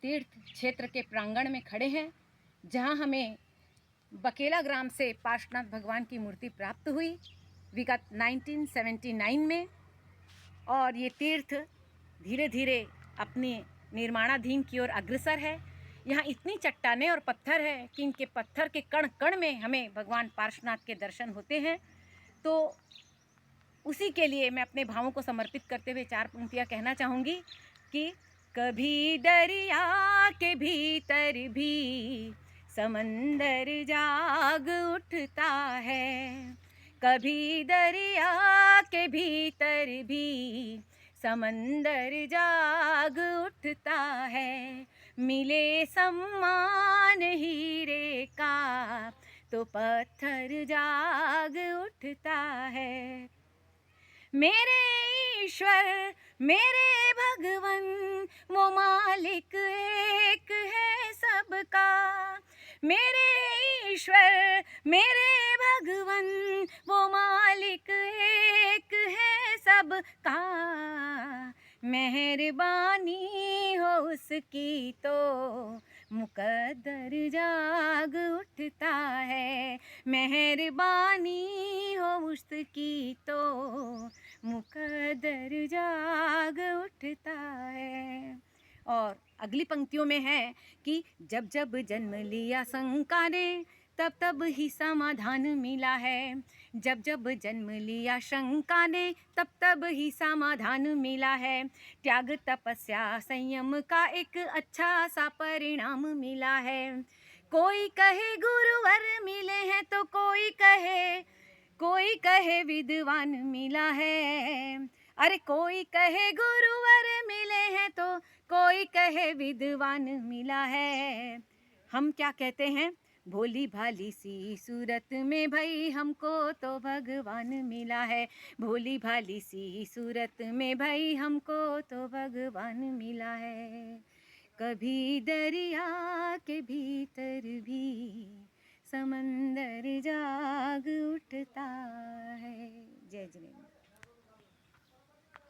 तीर्थ क्षेत्र के प्रांगण में खड़े हैं, जहां हमें बकेला ग्राम से पार्श्वनाथ भगवान की मूर्ति प्राप्त हुई विगत 1979 में। और ये तीर्थ धीरे धीरे अपनी निर्माणाधीन की ओर अग्रसर है। यहाँ इतनी चट्टानें और पत्थर है कि इनके पत्थर के कण कण में हमें भगवान पार्श्वनाथ के दर्शन होते हैं। तो उसी के लिए मैं अपने भावों को समर्पित करते हुए 4 पंक्तियाँ कहना चाहूँगी कि कभी दरिया के भीतर भी समंदर जाग उठता है, कभी दरिया के भीतर भी समंदर जाग उठता है, मिले सम्मान हीरे का तो पत्थर जाग उठता है। मेरे ईश्वर मेरे भगवन वो मालिक एक है सबका, मेरे ईश्वर मेरे भगवन वो मालिक एक है सबका, मेहरबानी हो उसकी तो मुकद्दर जाग उठता है, मेहरबानी हो उसकी तो मुकद्दर जाग उठता है। और अगली पंक्तियों में है कि जब जब जन्म लिया शंका ने तब तब ही समाधान मिला है, जब जब जन्म लिया शंका ने तब तब ही समाधान मिला है, त्याग तपस्या संयम का एक अच्छा सा परिणाम मिला है। कोई कहे गुरुवर मिले हैं तो कोई कहे विद्वान मिला है, अरे कोई कहे गुरुवर मिले हैं तो कोई कहे विद्वान मिला है। हम क्या कहते हैं, भोली भाली सी सूरत में भाई हमको तो भगवान मिला है, भोली भाली सी सूरत में भाई हमको तो भगवान मिला है। कभी दरिया के भीतर भी समंदर जा